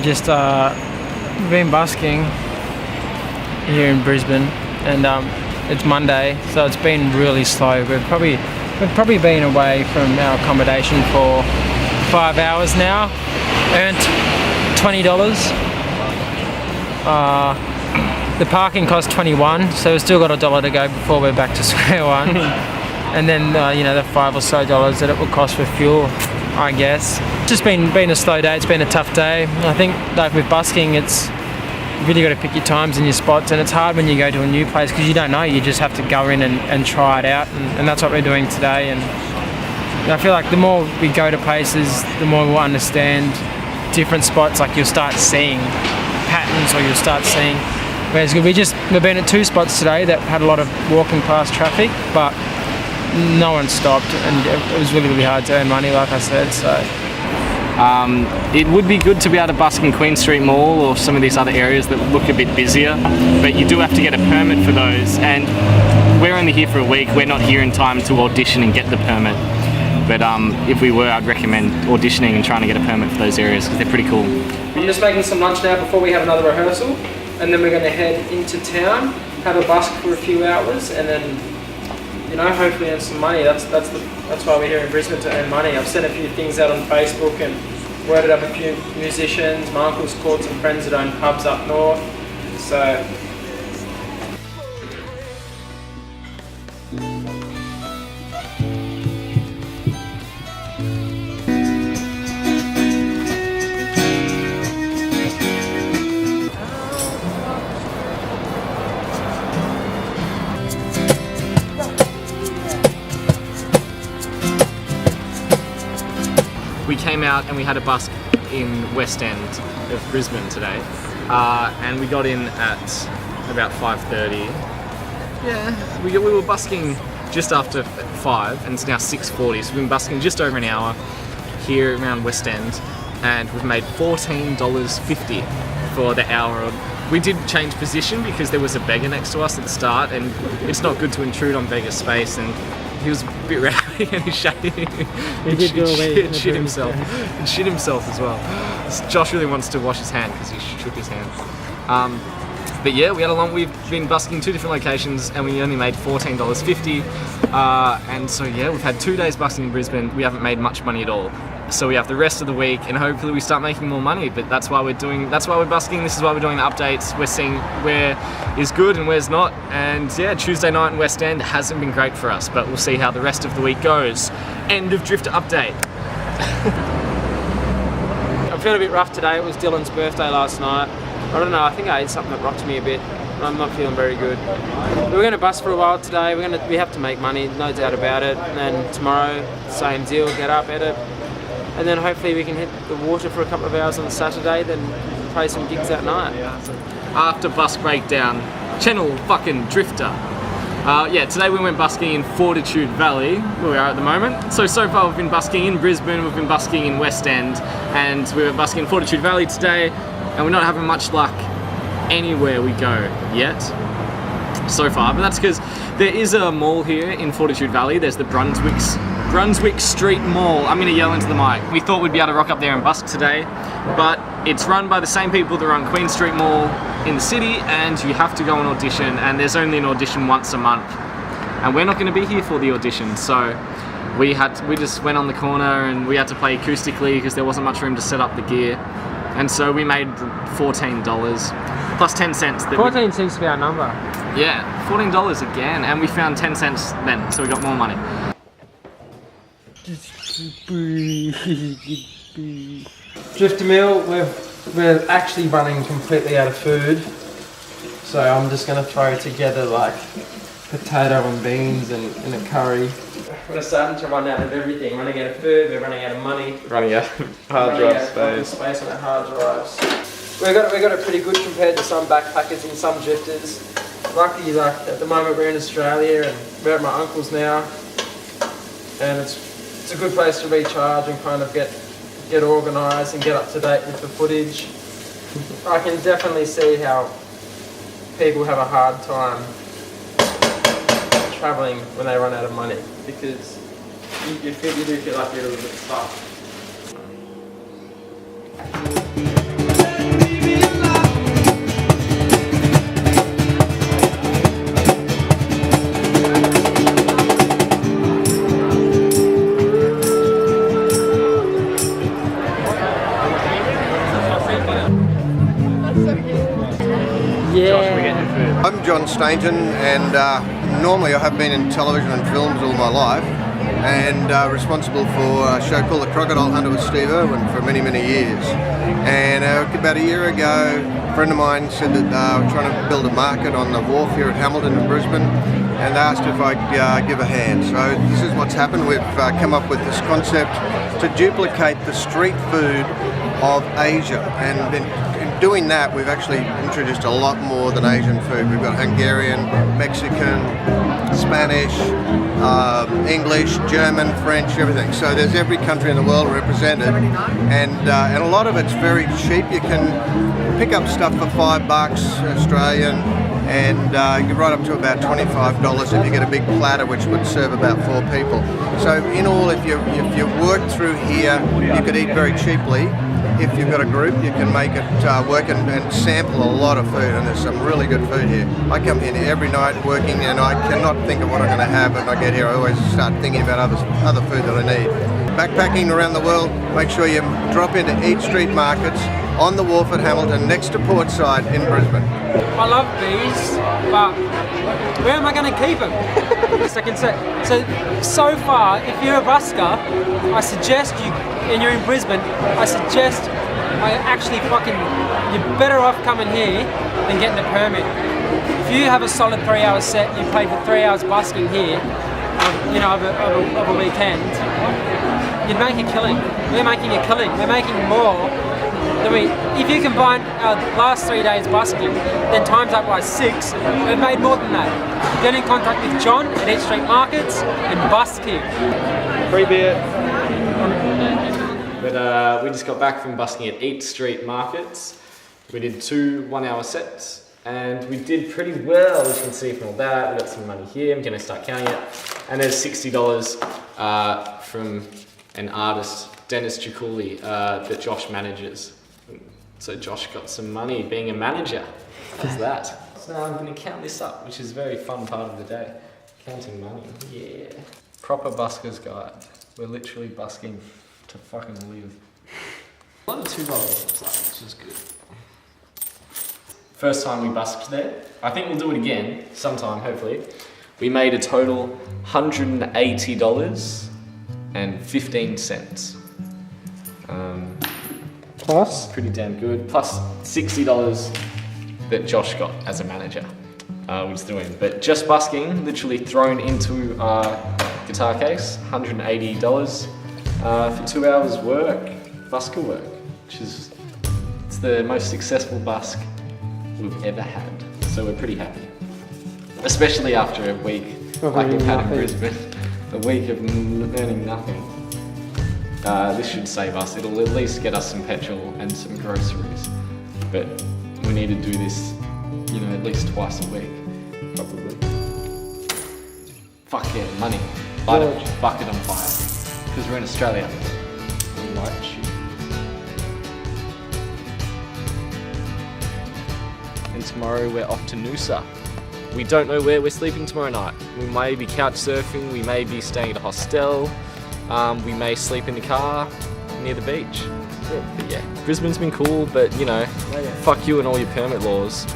just been busking here in Brisbane, and it's Monday, so it's been really slow. We've probably been away from our accommodation for 5 hours now. Earned $20. The parking cost $21, so we've still got $1 to go before we're back to square one. And then you know, the $5 or so that it will cost for fuel, I guess. Just been a slow day. It's been a tough day. I think like with busking, it's really got to pick your times and your spots, and it's hard when you go to a new place because you don't know. You just have to go in and try it out, and that's what we're doing today. And I feel like the more we go to places, the more we'll understand different spots. Like you'll start seeing patterns, or you'll start seeing. Whereas we've been at 2 spots today that had a lot of walking past traffic, but no one stopped, and it was really hard to earn money, like I said. So it would be good to be able to busk in Queen Street Mall or some of these other areas that look a bit busier, but you do have to get a permit for those, and we're only here for a week. We're not here in time to audition and get the permit, but if we were, I'd recommend auditioning and trying to get a permit for those areas because they're pretty cool. We're just making some lunch now before we have another rehearsal, and then we're going to head into town, have a busk for a few hours, and then, you know, hopefully earn some money. That's why we're here in Brisbane, to earn money. I've sent a few things out on Facebook and worded up a few musicians. My uncle's called some friends that own pubs up north. So we came out and we had a busk in West End of Brisbane today, and we got in at about 5:30. Yeah, we were busking just after 5, and it's now 6:40, so we've been busking just over an hour here around West End, and we've made $14.50 for the hour. We did change position because there was a beggar next to us at the start, and it's not good to intrude on beggar's space, and he was a bit rowdy and he shit himself. He shit himself as well. Josh really wants to wash his hand because he shook his hand. But yeah, we've been busking 2 different locations and we only made $14.50. And so yeah, we've had 2 days busking in Brisbane. We haven't made much money at all. So we have the rest of the week, and hopefully we start making more money. But that's why we're busking. This is why we're doing the updates. We're seeing where is good and where's not. And yeah, Tuesday night in West End hasn't been great for us, but we'll see how the rest of the week goes. End of Drifter update. I'm feeling a bit rough today. It was Dylan's birthday last night. I don't know, I think I ate something that rocked me a bit. I'm not feeling very good. We're going to bus for a while today. We have to make money, no doubt about it. And then tomorrow, same deal, get up, edit. And then hopefully we can hit the water for a couple of hours on Saturday, then play some gigs that night. After Busk Breakdown, channel fucking Drifter. Yeah, today we went busking in Fortitude Valley, where we are at the moment. So far we've been busking in Brisbane, we've been busking in West End, and we were busking in Fortitude Valley today, and we're not having much luck anywhere we go yet, so far. But that's because there is a mall here in Fortitude Valley. There's the Brunswick Street Mall. I'm going to yell into the mic. We thought we'd be able to rock up there and busk today, but it's run by the same people that run Queen Street Mall in the city, and you have to go and audition, and there's only an audition once a month, and we're not going to be here for the audition. So we just went on the corner and we had to play acoustically because there wasn't much room to set up the gear, and so we made $14 plus 10 cents. 14 seems to be our number. Yeah, $14 again, and we found 10 cents then, so we got more money. Drifter meal, we're actually running completely out of food, so I'm just going to throw together like potato and beans and a curry. We're starting to run out of everything. Running out of food, we're running out of money. Running out of hard drive space on our hard drives. We got it pretty good compared to some backpackers and some drifters. Luckily, like at the moment we're in Australia and we're at my uncle's now, and it's a good place to recharge and kind of get organised and get up to date with the footage. I can definitely see how people have a hard time travelling when they run out of money, because you do feel like you're a little bit stuck. I'm John Stainton, and normally I have been in television and films all my life, and responsible for a show called The Crocodile Hunter with Steve Irwin for many, many years. And about a year ago, a friend of mine said that we're trying to build a market on the wharf here at Hamilton in Brisbane, and asked if I'd give a hand. So this is what's happened. We've come up with this concept to duplicate the street food of Asia, and in doing that we've actually introduced a lot more than Asian food. We've got Hungarian, Mexican, Spanish, English, German, French, everything. So there's every country in the world represented, and a lot of it's very cheap. You can pick up stuff for $5 Australian, and you right up to about $25 if you get a big platter, which would serve about 4 people. So in all, if you work through here, you could eat very cheaply. If you've got a group, you can make it work and sample a lot of food, and there's some really good food here. I come here every night working, and I cannot think of what I'm going to have when I get here. I always start thinking about other food that I need. Backpacking around the world, make sure you drop into each street markets on the wharf at Hamilton, next to Portside in Brisbane. I love bees, but where am I going to keep them? So far, if you're a busker, I suggest you, and you're in Brisbane, you're better off coming here than getting a permit. If you have a solid 3-hour set, you pay for 3 hours busking here, of a weekend, you'd make a killing. We're making a killing. We're making more. If you combine our last 3 days busking, then times that by 6, we've made more than that. Get in contact with John at Eat Street Markets and busk here. Free beer. But we just got back from busking at Eat Street Markets. We did 2 1-hour sets, and we did pretty well, as you can see from all that. We got some money here, I'm gonna start counting it. And there's $60 from an artist, Dennis Chikuli, that Josh manages. So Josh got some money being a manager. What's that? So now I'm going to count this up, which is a very fun part of the day. Counting money, yeah. Proper buskers guide. We're literally busking to fucking live. A lot of $2, which is good. First time we busked there. I think we'll do it again sometime, hopefully. We made a total $180.15. Plus? Pretty damn good. Plus $60 that Josh got as a manager, was doing. But just busking, literally thrown into our guitar case, $180 for 2 hours work, busker work, which is, it's the most successful busk we've ever had. So we're pretty happy. Especially after a week like we've had in Brisbane. A week of earning nothing. This should save us. It'll at least get us some petrol and some groceries. But we need to do this, at least twice a week, probably. Fuck yeah, money. Light a bucket on fire. Because we're in Australia. We light shit. And tomorrow we're off to Noosa. We don't know where we're sleeping tomorrow night. We may be couch surfing, we may be staying at a hostel, we may sleep in the car near the beach. But yeah, Brisbane's been cool, but fuck you and all your permit laws.